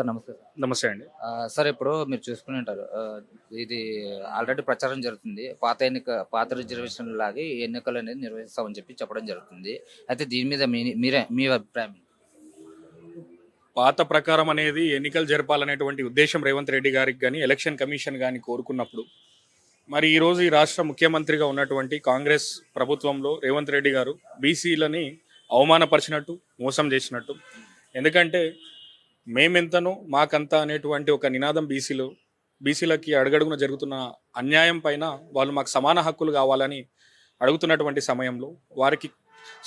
Sir నమస్తే sir. నమస్తే అండి. సార్ ఇప్పుడు మీరు చూసుకుని ఉంటారు. ఇది ఆల్రెడీ ప్రచారం జరుగుతుంది. పాత రిజర్వేషన్ లాగే ఈ ఎన్నికలు అనేది నిర్వహిస్తామని చెప్పడం జరుగుతుంది. అయితే దీని మీద మీ అభిప్రాయం ఏంటి? పాత ప్రకారం అనేది ఎన్నికలు జరపాలనేటువంటి ఉద్దేశం రేవంత్ రెడ్డి గారికి కానీ ఎలక్షన్ కమిషన్ కానీ కోరుకున్నప్పుడు మరి ఈరోజు ఈ రాష్ట్ర ముఖ్యమంత్రిగా ఉన్నటువంటి కాంగ్రెస్ ప్రభుత్వంలో రేవంత్ రెడ్డి గారు బీసీలని అవమానపరిచినట్టు, మోసం చేసినట్టు. ఎందుకంటే మేమెంతనో మాకంతా అనేటువంటి ఒక నినాదం బీసీలకి అడుగడుగున జరుగుతున్న అన్యాయం పైన వాళ్ళు మాకు సమాన హక్కులు కావాలని అడుగుతున్నటువంటి సమయంలో వారికి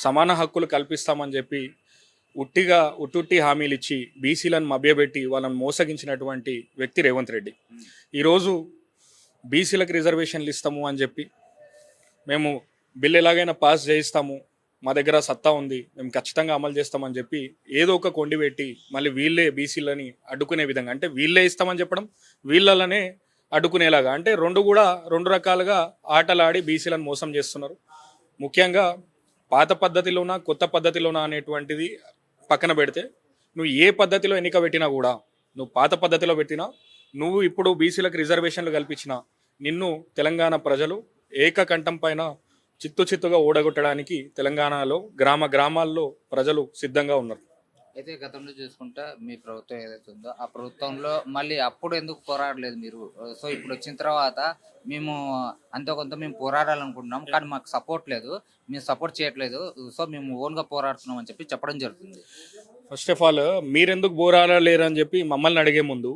సమాన హక్కులు కల్పిస్తామని చెప్పి ఉట్టుట్టి హామీలు ఇచ్చి బీసీలను మభ్యపెట్టి వాళ్ళని మోసగించినటువంటి వ్యక్తి రేవంత్ రెడ్డి. ఈరోజు బీసీలకు రిజర్వేషన్లు ఇస్తాము అని చెప్పి మేము బిల్లు ఎలాగైనా పాస్ చేయిస్తాము, మా దగ్గర సత్తా ఉంది, మేము ఖచ్చితంగా అమలు చేస్తామని చెప్పి ఏదో ఒక కొండి పెట్టి మళ్ళీ వీళ్ళే బీసీలని అడ్డుకునే విధంగా, అంటే వీళ్ళే ఇస్తామని చెప్పడం, వీళ్ళనే అడ్డుకునేలాగా, అంటే రెండు రకాలుగా ఆటలాడి బీసీలను మోసం చేస్తున్నారు. ముఖ్యంగా పాత పద్ధతిలోనా కొత్త పద్ధతిలోనా అనేటువంటిది పక్కన పెడితే, నువ్వు ఏ పద్ధతిలో ఎన్నిక పెట్టినా కూడా, నువ్వు పాత పద్ధతిలో పెట్టినా, నువ్వు ఇప్పుడు బీసీలకు రిజర్వేషన్లు కల్పించినా నిన్ను తెలంగాణ ప్రజలు ఏకకంఠం పైన చిత్తుగా ఓడగొట్టడానికి తెలంగాణలో గ్రామాల్లో ప్రజలు సిద్ధంగా ఉన్నారు. అయితే గతంలో చూసుకుంటే మీ ప్రభుత్వం ఏదైతే ఉందో ఆ ప్రభుత్వంలో మళ్ళీ అప్పుడు ఎందుకు పోరాడలేదు మీరు? సో ఇప్పుడు వచ్చిన తర్వాత మేము అంతో కొంత మేము పోరాడాలనుకుంటున్నాం, కానీ మాకు సపోర్ట్ లేదు, మేము సపోర్ట్ చేయట్లేదు, సో మేము ఓన్గా పోరాడుతున్నాం అని చెప్పడం జరుగుతుంది. ఫస్ట్ ఆఫ్ ఆల్ మీరెందుకు పోరాడలేరు అని చెప్పి మమ్మల్ని అడిగే ముందు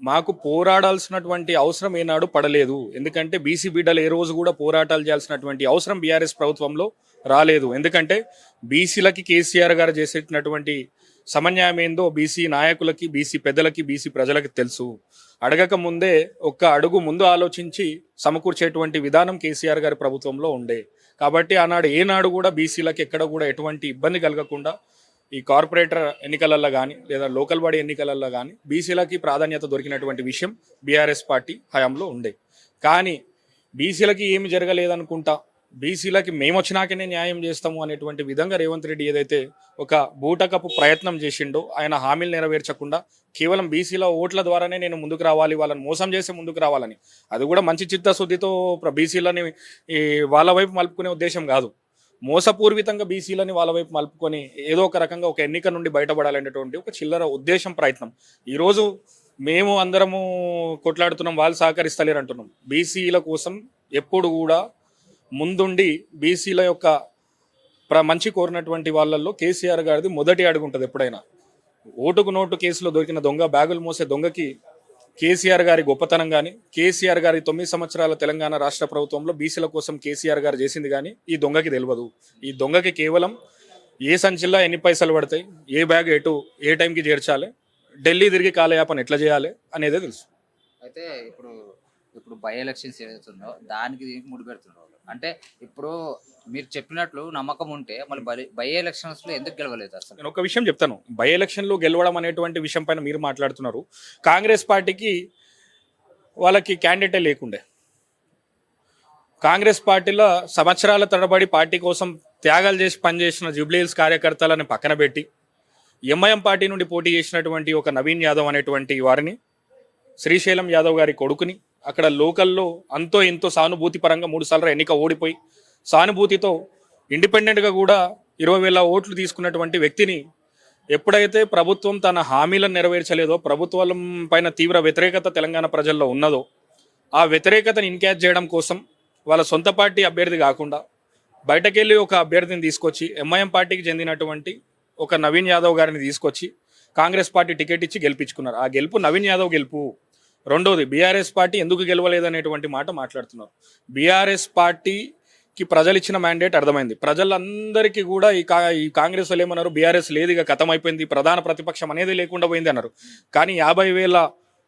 మాకు పోరాడాల్సినటువంటి అవసరం ఏనాడు పడలేదు. ఎందుకంటే బీసీ బిడ్డలు ఏ రోజు కూడా పోరాటాలు చేయాల్సినటువంటి అవసరం బీఆర్ఎస్ ప్రభుత్వంలో రాలేదు. ఎందుకంటే బీసీలకి కేసీఆర్ గారు చేసేటటువంటి సమన్యాయం ఏందో బీసీ నాయకులకి, బీసీ పెద్దలకి, బీసీ ప్రజలకి తెలుసు. అడగక ముందే ఒక్క అడుగు ముందు ఆలోచించి సమకూర్చేటువంటి విధానం కేసీఆర్ గారి ప్రభుత్వంలో ఉండే. కాబట్టి ఆనాడు ఏనాడు కూడా బీసీలకి ఎక్కడ కూడా ఎటువంటి ఇబ్బంది కలగకుండా ఈ కార్పొరేటర్ ఎన్నికలలో కానీ లేదా లోకల్ బాడీ ఎన్నికలలో కానీ బీసీలకి ప్రాధాన్యత దొరికినటువంటి విషయం బీఆర్ఎస్ పార్టీ హయాంలో ఉండే. కానీ బీసీలకి ఏమి జరగలేదనుకుంటా, బీసీలకి మేము వచ్చినాకనే న్యాయం చేస్తాము అనేటువంటి విధంగా రేవంత్ రెడ్డి ఏదైతే ఒక బూటకపు ప్రయత్నం చేసిండో, ఆయన హామీలు నెరవేర్చకుండా కేవలం బీసీల ఓట్ల ద్వారానే నేను ముందుకు రావాలి, వాళ్ళని మోసం చేసి ముందుకు రావాలని, అది కూడా మంచి చిత్తశుద్ధితో బీసీలని వాళ్ళ వైపు మలుపుకునే ఉద్దేశం కాదు, మోసపూర్వితంగా బీసీలని వాళ్ళ వైపు మలుపుకొని ఏదో ఒక రకంగా ఒక ఎన్నిక నుండి బయటపడాలనేటువంటి ఒక చిల్లర ఉద్దేశం, ప్రయత్నం. ఈరోజు మేము అందరము కొట్లాడుతున్నాం, వాళ్ళు సహకరిస్తలేరు అంటున్నాం. బీసీల కోసం ఎప్పుడు కూడా ముందుండి బీసీల యొక్క మంచి కోరినటువంటి వాళ్ళల్లో కేసీఆర్ గారిది మొదటి అడుగు ఉంటుంది. ఎప్పుడైనా ఓటుకు నోటు కేసులో దొరికిన దొంగ, బ్యాగులు మోసే దొంగకి కేసీఆర్ గారి గొప్పతనం కానీ, కేసీఆర్ గారి 9 సంవత్సరాల తెలంగాణ రాష్ట్ర ప్రభుత్వంలో బీసీల కోసం కేసీఆర్ గారు చేసింది కానీ ఈ దొంగకి తెలియదు. ఈ దొంగకి కేవలం ఏ సంచిల్లో ఎన్ని పైసలు పడతాయి, ఏ బ్యాగ్ ఏ టైంకి చేర్చాలి, ఢిల్లీ తిరిగి కాలయాపన ఎట్లా చేయాలి అనేదే తెలుసు. అయితే ఇప్పుడు బై ఎలక్షన్స్ ఏదైతుందో దానికి దీనికి ముడిపెడుతున్నారు. అంటే ఇప్పుడు మీరు చెప్పినట్లు నమ్మకం ఉంటే మళ్ళీ బై ఎలక్షన్స్ లో ఎందుకు గెలవలేదు? అసలు నేను ఒక విషయం చెప్తాను. బై ఎలక్షన్ లో గెలవడం అనేటువంటి విషయం పైన మీరు మాట్లాడుతున్నారు. కాంగ్రెస్ పార్టీకి వాళ్ళకి క్యాండిడేటే లేకుండే. కాంగ్రెస్ పార్టీలో సంవత్సరాల తరబడి పార్టీ కోసం త్యాగాలు చేసి పనిచేసిన జూబ్లీహిల్స్ కార్యకర్తలను పక్కన పెట్టి ఎంఐఎం పార్టీ నుండి పోటీ చేసినటువంటి ఒక నవీన్ యాదవ్ అనేటువంటి వారిని, శ్రీశైలం యాదవ్ గారి కొడుకుని, అక్కడ లోకల్లో అంతో ఇంతో సానుభూతి పరంగా 3 సార్లు ఎన్నిక ఓడిపోయి సానుభూతితో ఇండిపెండెంట్గా కూడా 20,000 ఓట్లు తీసుకున్నటువంటి వ్యక్తిని ఎప్పుడైతే ప్రభుత్వం తన హామీలను నెరవేర్చలేదో, ప్రభుత్వం పైన తీవ్ర వ్యతిరేకత తెలంగాణ ప్రజల్లో ఉన్నదో, ఆ వ్యతిరేకతను ఇన్క్యాచ్ చేయడం కోసం వాళ్ళ సొంత పార్టీ అభ్యర్థి కాకుండా బయటకెళ్ళి ఒక అభ్యర్థిని తీసుకొచ్చి ఎంఐఎం పార్టీకి చెందినటువంటి ఒక నవీన్ యాదవ్ గారిని తీసుకొచ్చి కాంగ్రెస్ పార్టీ టికెట్ ఇచ్చి గెలిపించుకున్నారు. ఆ గెలుపు నవీన్ యాదవ్ గెలుపు. రెండోది, బీఆర్ఎస్ పార్టీ ఎందుకు గెలవలేదనేటువంటి మాట మాట్లాడుతున్నారు. బీఆర్ఎస్ పార్టీకి ప్రజలు ఇచ్చిన మ్యాండేట్ అర్థమైంది. ప్రజలందరికీ కూడా ఈ కాంగ్రెస్ వాళ్ళు ఏమన్నారు, బీఆర్ఎస్ లేదు, ఇక ఖతం అయిపోయింది, ప్రధాన ప్రతిపక్షం అనేది లేకుండా పోయింది అన్నారు. కానీ 50,000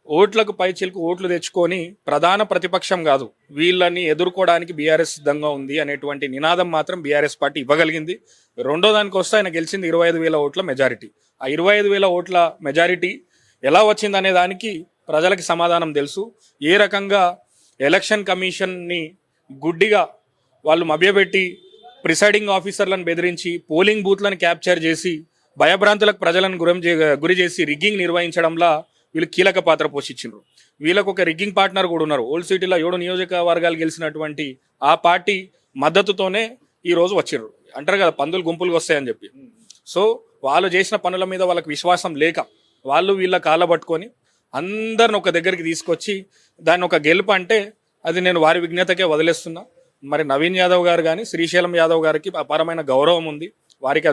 ఓట్లకు పైచిలకు ఓట్లు తెచ్చుకొని ప్రధాన ప్రతిపక్షం కాదు, వీళ్ళని ఎదుర్కోవడానికి బీఆర్ఎస్ సిద్ధంగా ఉంది అనేటువంటి నినాదం మాత్రం బీఆర్ఎస్ పార్టీ ఇవ్వగలిగింది. రెండో దానికి వస్తే ఆయన గెలిచింది 25,000 ఓట్ల మెజారిటీ. ఆ 25,000 ఓట్ల మెజారిటీ ఎలా వచ్చిందనే దానికి ప్రజలకి సమాధానం తెలుసు. ఏ రకంగా ఎలక్షన్ కమిషన్ని గుడ్డిగా వాళ్ళు మభ్యపెట్టి ప్రిసైడింగ్ ఆఫీసర్లను బెదిరించి పోలింగ్ బూత్లను క్యాప్చర్ చేసి భయభ్రాంతులకు ప్రజలను గురి చేసి రిగ్గింగ్ నిర్వహించడంలో వీళ్ళు కీలక పాత్ర పోషించారు. వీళ్ళకు ఒక రిగ్గింగ్ పార్ట్నర్ కూడా ఉన్నారు. ఓల్డ్ సిటీలో 7 నియోజకవర్గాలు గెలిచినటువంటి ఆ పార్టీ మద్దతుతోనే ఈ రోజు వచ్చిర్రు. అంటారు కదా పందులు గుంపులుగా వస్తాయని చెప్పి. సో వాళ్ళు చేసిన పనుల మీద వాళ్ళకి విశ్వాసం లేక వాళ్ళు వీళ్ళ కాళ్ళ పట్టుకొని అందరిని ఒక దగ్గరికి తీసుకొచ్చి దాన్ని ఒక గెలుపు అంటే అది నేను వారి విజ్ఞతకే వదిలేస్తున్నా. మరి నవీన్ యాదవ్ గారు కానీ శ్రీశైలం యాదవ్ గారికి అపారమైన గౌరవం ఉంది. వారికి ఆ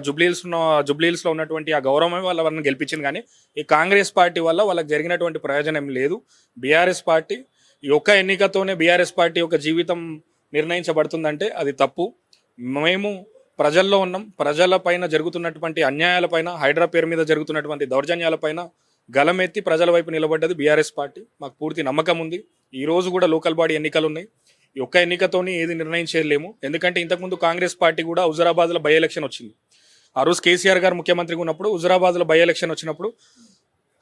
జుబ్లీహిల్స్లో ఉన్నటువంటి ఆ గౌరవమే వాళ్ళని గెలిపించింది. కానీ ఈ కాంగ్రెస్ పార్టీ వల్ల వాళ్ళకి జరిగినటువంటి ప్రయోజనం లేదు. బీఆర్ఎస్ పార్టీ ఈ ఒక్క ఎన్నికతోనే బీఆర్ఎస్ పార్టీ యొక్క జీవితం నిర్ణయించబడుతుందంటే అది తప్పు. మేము ప్రజల్లో ఉన్నాం. ప్రజల పైన జరుగుతున్నటువంటి అన్యాయాలపైన, హైడ్రా పేరు మీద జరుగుతున్నటువంటి దౌర్జన్యాలపైన గలమెత్తి ప్రజల వైపు నిలబడ్డది బీఆర్ఎస్ పార్టీ. మాకు పూర్తి నమ్మకం ఉంది. ఈ రోజు కూడా లోకల్ బాడీ ఎన్నికలు ఉన్నాయి. ఈ ఒక్క ఎన్నికతోని ఏది నిర్ణయం చేయలేము. ఎందుకంటే ఇంతకుముందు కాంగ్రెస్ పార్టీ కూడా హుజురాబాద్లో బై ఎలక్షన్ వచ్చింది. ఆ రోజు కేసీఆర్ గారు ముఖ్యమంత్రిగా ఉన్నప్పుడు హుజురాబాద్లో బై ఎలక్షన్ వచ్చినప్పుడు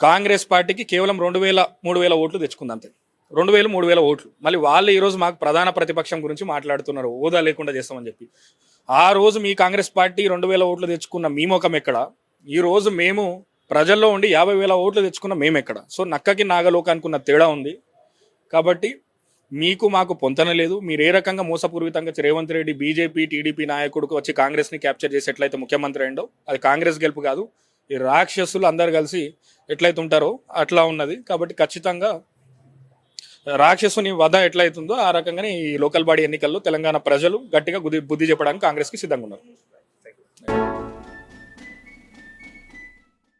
కాంగ్రెస్ పార్టీకి కేవలం 2,000-3,000 ఓట్లు తెచ్చుకుంది అంతే. 2,000-3,000 ఓట్లు. మళ్ళీ వాళ్ళు ఈరోజు మాకు ప్రధాన ప్రతిపక్షం గురించి మాట్లాడుతున్నారు, హోదా లేకుండా చేస్తామని చెప్పి. ఆ రోజు మీ కాంగ్రెస్ పార్టీ 2,000 ఓట్లు తెచ్చుకున్న మీ ముఖం ఎక్కడ? ఈ రోజు మేము ప్రజల్లో ఉండి 50,000 ఓట్లు తెచ్చుకున్న మేము ఎక్కడ? సో నక్కకి నాగలోకానికి ఉన్న తేడా ఉంది. కాబట్టి మీకు మాకు పొంతన లేదు. మీరు ఏ రకంగా మోసపూరితంగా రేవంత్ రెడ్డి బీజేపీ టీడీపీ నాయకుడికి వచ్చి కాంగ్రెస్ని క్యాప్చర్ చేసి ఎట్లయితే ముఖ్యమంత్రి అయిందో అది కాంగ్రెస్ గెలుపు కాదు. ఈ రాక్షసులు అందరు కలిసి ఎట్లయితే ఉంటారో అట్లా ఉన్నది. కాబట్టి ఖచ్చితంగా రాక్షసుని వధ ఎట్లయితుందో ఆ రకంగానే ఈ లోకల్ బాడీ ఎన్నికల్లో తెలంగాణ ప్రజలు గట్టిగా బుద్ధి చెప్పడానికి కాంగ్రెస్కి సిద్ధంగా ఉన్నారు.